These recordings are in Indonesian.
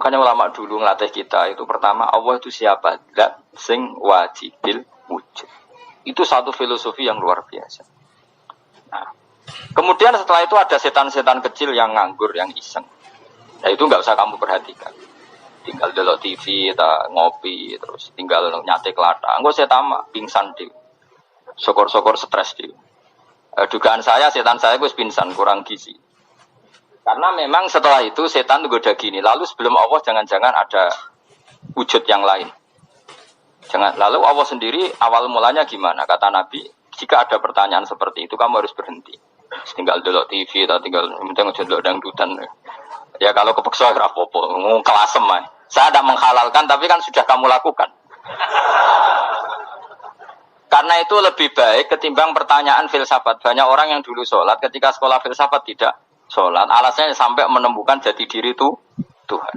Makanya ulama dulu ngelatih kita itu pertama Allah itu siapa? Zat sing wajibil wujud. Itu satu filosofi yang luar biasa. Nah, kemudian setelah itu ada setan-setan kecil yang nganggur, yang iseng. Nah itu nggak usah kamu perhatikan. Tinggal delok TV, ngopi, terus tinggal nyate kelata. Enggak saya tamak, pingsan di. Sokor-sokor stres di. Dugaan saya setan saya gue pingsan, kurang gizi. Karena memang setelah itu setan goda gini. Lalu sebelum Allah jangan-jangan ada wujud yang lain. Lalu Allah sendiri awal mulanya gimana? Kata Nabi, jika ada pertanyaan seperti itu kamu harus berhenti. Tinggal delok TV atau tinggal delok dangdutan. Ya kalau kepeksa apa-apa, kelasem ae. Saya tidak menghalalkan tapi kan sudah kamu lakukan. Karena itu lebih baik ketimbang pertanyaan filsafat. Banyak orang yang dulu sholat ketika sekolah filsafat tidak sholat. Alasannya sampai menemukan jati diri itu Tuhan.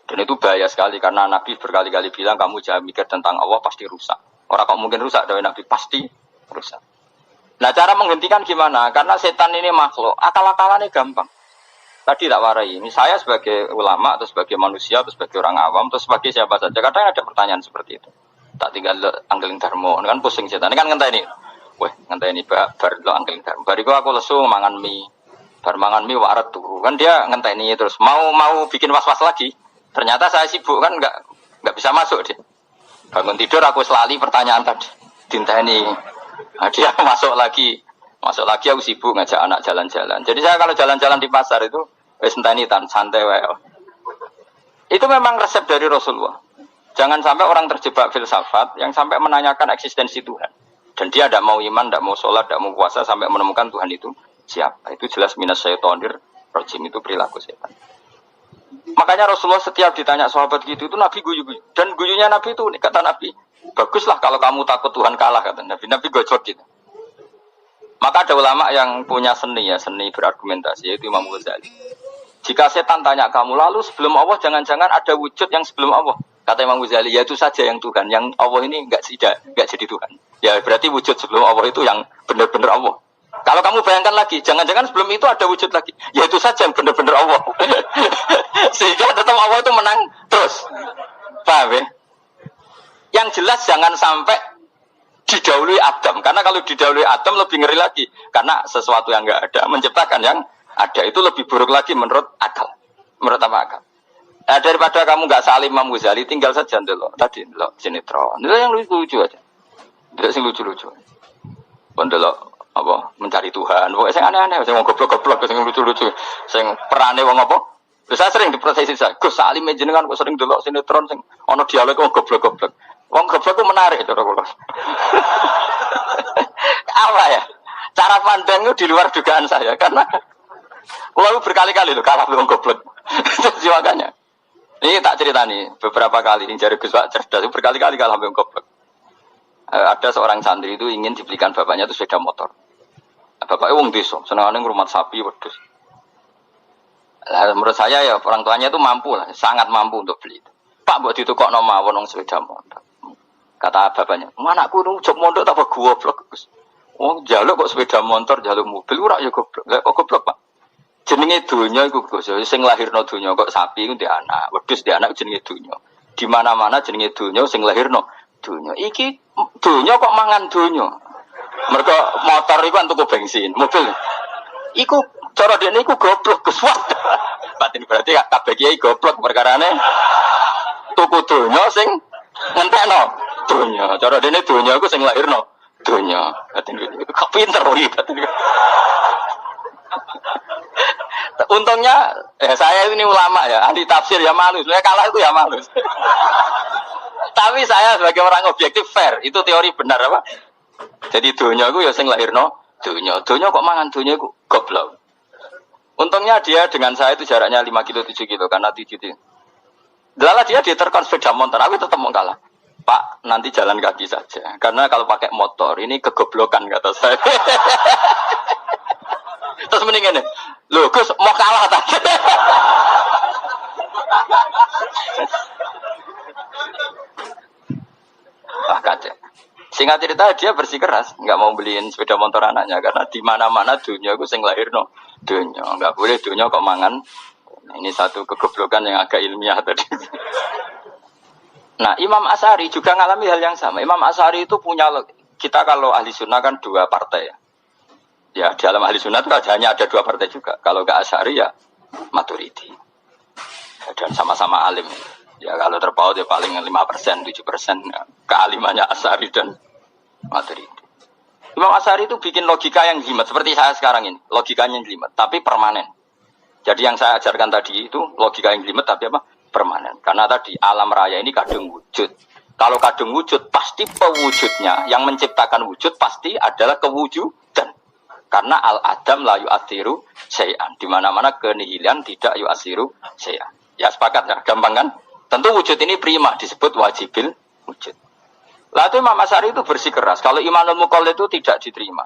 Dan itu bahaya sekali karena Nabi berkali-kali bilang kamu jangan mikir tentang Allah pasti rusak. Orang kok mungkin rusak dari Nabi pasti rusak. Nah cara menghentikan gimana? Karena setan ini makhluk, akal-akalannya gampang. Tadi tak warai, ini saya sebagai ulama atau sebagai manusia atau sebagai orang awam atau sebagai siapa saja. Kadang ada pertanyaan seperti itu. Tak tinggal anggeling dharma, kan pusing setan. Ini kan ngenteni. Weh, ngenteni bar lo anggeling dharma. Bariku aku lesu mangan mie. Bar mangan mie waret turu. Kan dia ngenteni terus mau bikin was-was lagi. Ternyata saya sibuk kan enggak bisa masuk dia. Bangun tidur aku selali pertanyaan tadi. Dinteni. Nah, dia masuk lagi aku sibuk ngajak anak jalan-jalan. Jadi saya kalau jalan-jalan di pasar itu wis enteni tan santai wae. Itu memang resep dari Rasulullah. Jangan sampai orang terjebak filsafat yang sampai menanyakan eksistensi Tuhan. Dan dia tidak mau iman, tidak mau sholat, tidak mau puasa sampai menemukan Tuhan itu siapa. Itu jelas minas syaitonir rajim, itu perilaku setan. Makanya Rasulullah setiap ditanya sahabat gitu itu Nabi guyu-guyu. Dan guyunya Nabi itu kata Nabi, baguslah kalau kamu takut Tuhan kalah kata Nabi. Nabi gojok gitu. Maka ada ulama yang punya seni berargumentasi yaitu Imam Ghazali. Jika setan tanya kamu lalu sebelum Allah jangan-jangan ada wujud yang sebelum Allah. Kata Imam Ghazali, ya itu saja yang Tuhan, yang Allah ini enggak jadi Tuhan. Ya berarti wujud sebelum Allah itu yang benar-benar Allah. Kalau kamu bayangkan lagi, jangan-jangan sebelum itu ada wujud lagi. Ya itu saja yang benar-benar Allah. Sehingga tetap Allah itu menang terus. Paham ya? Yang jelas jangan sampai didahului Adam. Karena kalau didahului Adam lebih ngeri lagi. Karena sesuatu yang enggak ada menciptakan yang ada. Itu lebih buruk lagi menurut akal. Menurut apa akal? Nah, daripada kamu nggak salim Imam Ghazali, tinggal saja dulu. Tadi dulu sinetron. Itu yang lucu aja. Tidak sing lucu-lucu. Dulu apa mencari Tuhan. Pokoknya sing aneh-aneh, sing goblok-goblok, sing lucu-lucu, sing perane wong apa. Saya sering diproses saya. Gus Salim jenengan kok sering dulu sinetron sing ana dialog wong goblok-goblok. Wong goblok itu menarik cara kula. Apa ya? Cara pandang itu di luar dugaan saya karena kula berkali-kali loh kalah wong goblok. Jadi makanya ini tak cerita nih, beberapa kali ini jari Gus Pak cerdas, berkali-kali kalah sampai goblok. Ada seorang santri itu ingin dibelikan bapaknya itu sepeda motor. Bapaknya wong desa, senengane ngrumat sapi wedhus. Menurut saya ya orang tuanya itu mampu lah, sangat mampu untuk beli itu. Pak mbok ditukokno mawon wong sepeda motor. Kata bapaknya, "Anakku nu jog mondok tak goblok, Gus." Wong njaluk kok sepeda motor, njaluk mobil ora ya goblok. Lah kok goblok, Pak? Jenenge donya iku Gus, sing lahirno donya kok sapi iku ndek anak, wedhus ndek anak jenenge donya. Di mana-mana jenenge donya sing lahirno donya. Iki donya kok mangan donya. Mergo motor iku kan tuku bensin, mobil. Iku cara dekne iku goblok Gus. Batin berarti kabeh kiai goblok perkarane tuku donya sing ngentekno donya. Cara dekne donya iku sing lahirno donya. Batin kok pinter iki batin. Untungnya saya ini ulama ya, ahli tafsir ya malu. Saya kalah itu ya malu. Tapi saya sebagai orang objektif fair, itu teori benar apa? Jadi dunia itu ya sing lahirno dunia. Dunia kok mangan dunia itu goblok. Untungnya dia dengan saya itu jaraknya 5 kilo 7 kilo karena 7 kilo. Lala dia diterkon sepeda motor, aku tetap mau kalah. Pak, nanti jalan kaki saja. Karena kalau pakai motor ini kegoblokan kata saya. Terus mendingan nih, loh Gus mau kalah tadi. Wah kacau. Singkat cerita dia bersikeras, nggak mau beliin sepeda motor anaknya karena di mana-mana dunia gue sing lahirno dunia, nggak boleh dunia kok mangan. Nah, ini satu kegoblokan yang agak ilmiah tadi. Nah, Imam Asy'ari juga ngalami hal yang sama. Imam Asy'ari itu punya, kita kalau ahli sunnah kan dua partai ya. Ya, di dalam ahli sunnah itu hanya ada dua partai juga. Kalau nggak Asy'ari ya Maturidi. Dan sama-sama alim. Ya kalau terpaut ya paling 5%, 7% ya. Kealimannya Asy'ari dan Maturidi. Imam Asy'ari itu bikin logika yang jelimet seperti saya sekarang ini. Logikanya yang jelimet, tapi permanen. Jadi yang saya ajarkan tadi itu logika yang jelimet tapi apa? Permanen. Karena tadi alam raya ini kadung wujud. Kalau kadung wujud pasti pewujudnya yang menciptakan wujud pasti adalah kewujudan. Karena al-adam la yu'athiru syai'an. Di mana-mana kenihilan tidak yu'athiru syai'an. Ya sepakat ya, gampang kan? Tentu wujud ini prima disebut wajibil wujud. Lalu Imam Asy'ari itu bersikeras. Kalau imanul muqallid itu tidak diterima.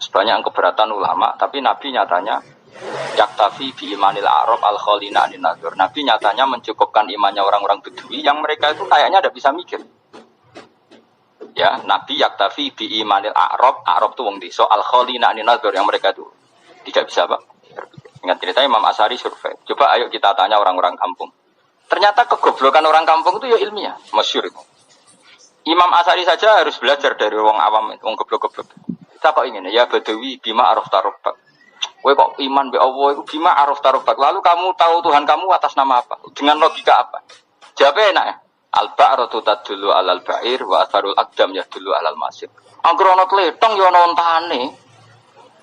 Sebanyak keberatan ulama, tapi Nabi nyatanya yaktafi bi imanil Arab al-khalina anin nazar. Nabi nyatanya mencukupkan imannya orang-orang Bedui yang mereka itu kayaknya tidak bisa mikir. Ya, Nabi yaktafi bi imanil Arab itu wong desa al-khalina anin nazar yang mereka itu tidak bisa Pak. Ingat cerita Imam Asy'ari survei. Coba ayo kita tanya orang-orang kampung. Ternyata kegoblokan orang kampung itu ya ilmiah, masyhur itu. Imam Asy'ari saja harus belajar dari wong awam, wong goblok-goblok. Kita kok ingin ya Badawi bima araf tarobak. Kowe kok iman be Allah itu bima araf tarobak. Lalu kamu tahu Tuhan kamu atas nama apa? Dengan logika apa? Jawabnya enak ya. Al-ba'ratu tadullu 'alal ba'ir wa atharul aqdam yadullu 'alal masir. Angger ana tletong ya ana ontane.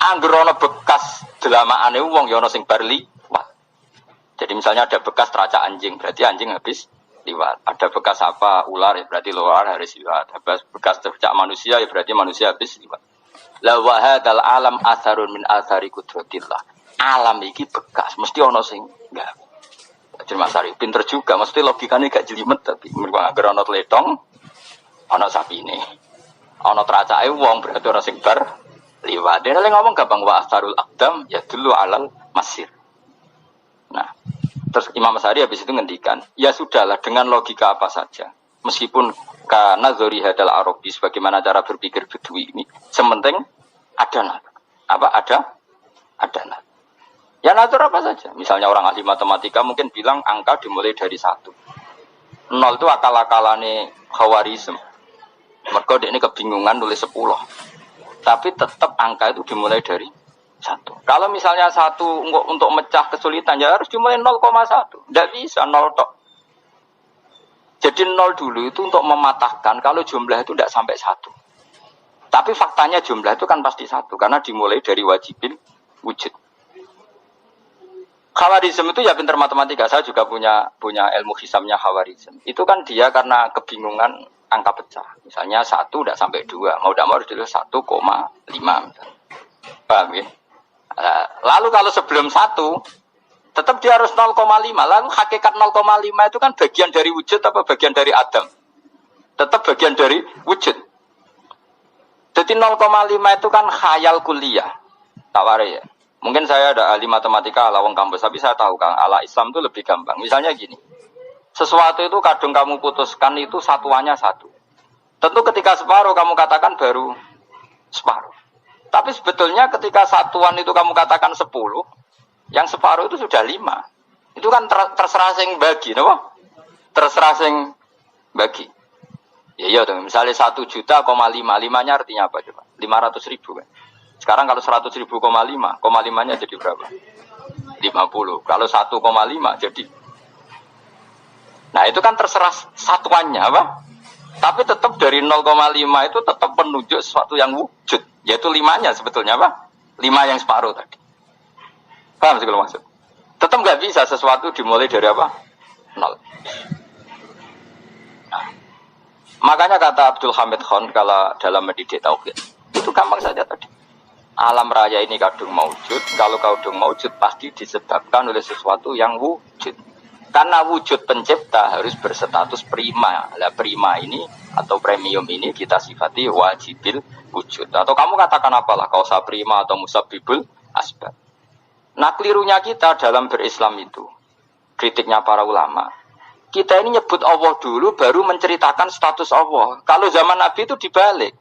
Angger ana bekas delamaane wong ya ana sing bar liwat. Jadi misalnya ada bekas teracak anjing, berarti anjing habis liwat. Ada bekas apa ular ya berarti ular harus liwat. Ada bekas tercak manusia ya berarti manusia habis liwat. La wa hadzal alam atharun min athari qudratillah. Alam iki bekas, mesti ana sing enggak. Jadi Mas Ari pinter juga, mesti logikane gak jelimet tapi mergo anggere ana tletong, ana sapine. Ana tracake wong berarti ora sing bar liwat. Dene ngomong gampang wa atharul aqdam ya dulu alal masir. Nah, terus Imam Asy'ari habis itu ngendikan, ya sudahlah dengan logika apa saja. Meskipun karena zori hadal Arabi sebagaimana cara berpikir Bedui ini, sementing ada ada. Ya natur apa saja. Misalnya orang ahli matematika mungkin bilang angka dimulai dari 1. 0 itu akal-akalane Khawarizm. Mergo ini kebingungan nulis 10. Tapi tetap angka itu dimulai dari 1. Kalau misalnya 1 untuk mecah kesulitan ya harus dimulai 0,1. Tidak bisa 0 tok. Jadi 0 dulu itu untuk mematahkan kalau jumlah itu tidak sampai 1. Tapi faktanya jumlah itu kan pasti 1 karena dimulai dari wajibil wujud. Khawarizm itu ya pintar matematika. Saya juga punya ilmu hisamnya Khawarizm. Itu kan dia karena kebingungan angka pecah. Misalnya 1 tidak sampai 2. Mau tidak mau harus ditulis 1,5. Paham ya? Lalu kalau sebelum 1 tetap dia harus 0,5. Lalu hakikat 0,5 itu kan bagian dari wujud apa bagian dari Adam? Tetap bagian dari wujud. Jadi 0,5 itu kan khayal kuliah. Tak warai ya. Mungkin saya ada ahli matematika ala wong kampus, tapi saya tahu Kang, ala Islam itu lebih gampang. Misalnya gini. Sesuatu itu kadang kamu putuskan itu satuannya 1. Tentu ketika separuh kamu katakan baru separuh. Tapi sebetulnya ketika satuan itu kamu katakan 10, yang separuh itu sudah 5. Itu kan terserah sing bagi, no? Terserah sing bagi. Ya iya dong, misalnya 1 juta, 5-nya artinya apa coba? 500.000 kan. Sekarang kalau 100.000, 5-nya jadi berapa? 50. Kalau 1,5 jadi. Nah itu kan terserah satuannya apa? Tapi tetap dari 0,5 itu tetap menunjuk sesuatu yang wujud. Yaitu 5-nya sebetulnya apa? 5 yang separuh tadi. Paham sih kalau maksud? Tetap nggak bisa sesuatu dimulai dari apa? 0. Nah, makanya kata Abdul Hamid Khan kalau dalam mendidik tauhid itu gampang saja tadi. Alam raya ini kadung maujud. Kalau kadung maujud pasti disebabkan oleh sesuatu yang wujud. Karena wujud pencipta harus berstatus prima. Lah prima ini atau premium ini kita sifati wajibil wujud. Atau kamu katakan apalah kausa prima atau musabibul asbab. Nah kelirunya kita dalam berislam itu, kritiknya para ulama, kita ini nyebut Allah dulu baru menceritakan status Allah. Kalau zaman Nabi itu dibalik.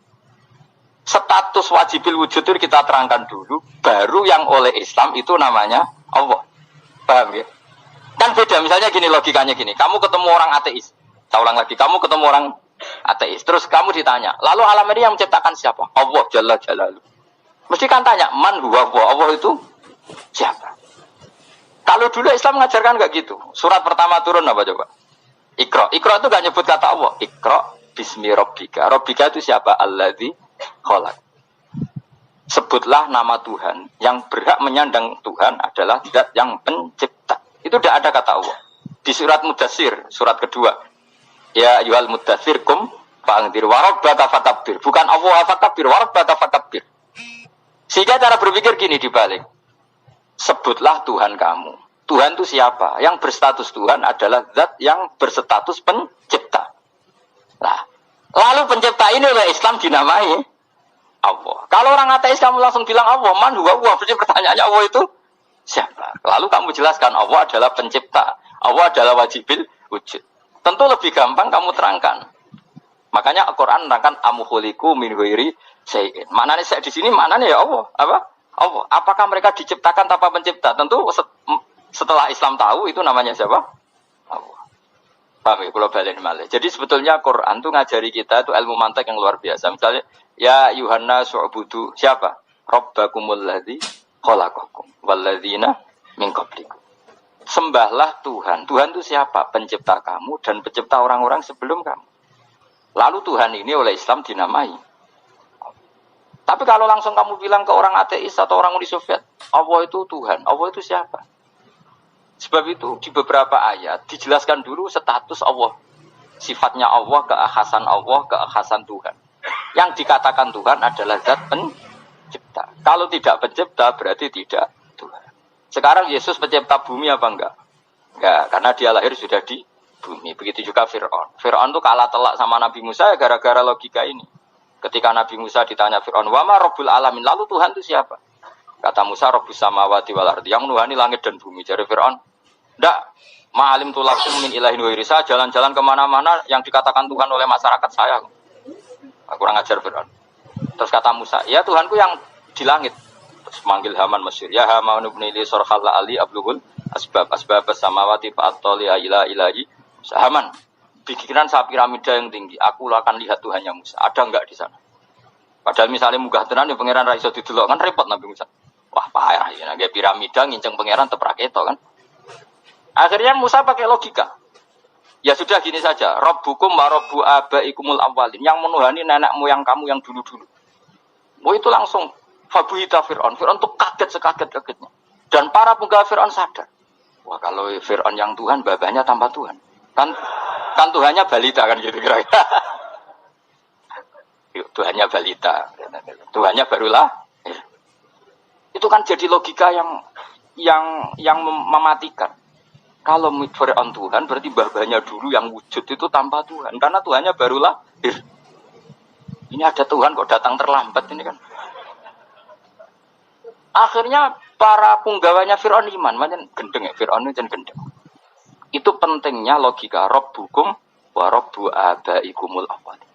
Status wajibil wujud itu kita terangkan dulu, baru yang oleh Islam itu namanya Allah. Paham ya? Kan beda, misalnya gini logikanya gini. Kamu ketemu orang ateis. Saya ulang lagi, kamu ketemu orang ateis. Terus kamu ditanya, lalu alam ini yang menciptakan siapa? Allah Jalla Jalaluhu. Mesti kan tanya, man huwa Allah? Allah itu siapa? Kalau dulu Islam mengajarkan enggak gitu. Surat pertama turun apa coba? Iqra. Iqra itu enggak nyebut kata Allah. Iqra bismi rabbika. Rabbika itu siapa? Alladzi khalaq. Sebutlah nama Tuhan. Yang berhak menyandang Tuhan adalah zat yang pencipta. Itu tidak ada kata Allah. Di surat Mudatsir, surat kedua. Ya ayyuhal mudatsir kum fa'andzir wa rabbaka fakabbir. Bukan Allah fakabbir, wa rabbaka fakabbir. Sehingga cara berpikir gini dibalik. Sebutlah Tuhan kamu. Tuhan itu siapa? Yang berstatus Tuhan adalah zat yang berstatus pencipta. Nah, lalu pencipta ini oleh Islam dinamai Allah. Kalau orang ateis kamu langsung bilang Allah, man huwa Allah. Berarti pertanyaannya Allah itu siapa? Lalu kamu jelaskan Allah adalah pencipta. Allah adalah wajibil wujud. Tentu lebih gampang kamu terangkan. Makanya Al-Qur'an menerangkan amuhuliku min ghairi syai'in. Maknanya saya di sini maknanya ya Allah. Apa? Allah. Apakah mereka diciptakan tanpa pencipta? Tentu setelah Islam tahu itu namanya siapa? Allah. Paham ya? Kalau balik malih. Jadi sebetulnya Quran itu ngajari kita itu ilmu mantek yang luar biasa. Misalnya ya Yuhanna su'budu siapa? Rabbakumul ladzi khalaqakum walladzina min qablikum. Sembahlah Tuhan. Tuhan itu siapa? Pencipta kamu dan pencipta orang-orang sebelum kamu. Lalu Tuhan ini oleh Islam dinamai. Tapi kalau langsung kamu bilang ke orang ateis atau orang Uni Soviet, Allah itu Tuhan. Allah itu siapa? Sebab itu di beberapa ayat dijelaskan dulu status Allah. Sifatnya Allah, keakhasan Tuhan. Yang dikatakan Tuhan adalah zat pencipta. Kalau tidak pencipta berarti tidak Tuhan. Sekarang Yesus pencipta bumi apa enggak? Enggak, karena dia lahir sudah di bumi. Begitu juga Fir'aun. Fir'aun itu kalah telak sama Nabi Musa ya gara-gara logika ini. Ketika Nabi Musa ditanya Fir'aun, "Wama Rabbul Alamin?" Lalu Tuhan itu siapa? Kata Musa, "Rabbus samawati wal ardi." Yang menuhani langit dan bumi. Jadi Fir'aun, "Ndak, ma'alim tulakum min ilahin wa irisa." Jalan-jalan kemana-mana yang dikatakan Tuhan oleh masyarakat saya. Kurang ajar Fir'aun. Terus kata Musa, "Ya Tuhanku yang di langit." Terus manggil Haman Mesir, "Ya Haman ibn li sarhalla ali ablughul asbab samawati fa'atali ila ilahi." Haman, bikinan saya piramida yang tinggi, aku akan lihat Tuhannya Musa. Ada enggak di sana? Padahal misalnya munggah tenan ya pangeran ra iso didelok kan repot Nabi Musa. Wah, payah ya nggih piramida nginceng pangeran tep ra ketok kan. Akhirnya Musa pakai logika. Ya sudah gini saja, Rabbukum wa rabbu abaikumul awwalin, yang menuhani nenek moyang kamu yang dulu-dulu. Oh itu langsung fabuhita Fir'aun. Fir'aun tuh kaget sekaget-kagetnya. Dan para penggawa Fir'aun sadar. Wah kalau Fir'aun yang Tuhan, babanya tanpa Tuhan. Kan Tuhannya balita kan gitu kira-kira. Tuhannya balita. Tuhannya barulah. Itu kan jadi logika yang mematikan. Kalau Fir'aun Tuhan berarti babanya dulu yang wujud itu tanpa Tuhan. Karena Tuhannya barulah. Ini ada Tuhan kok datang terlambat ini kan. Akhirnya para punggawanya Fir'aun iman, macam gendeng ya Fir'aun itu gendeng. Itu pentingnya logika Rabbukum wa rabbu abaikumul awwalin.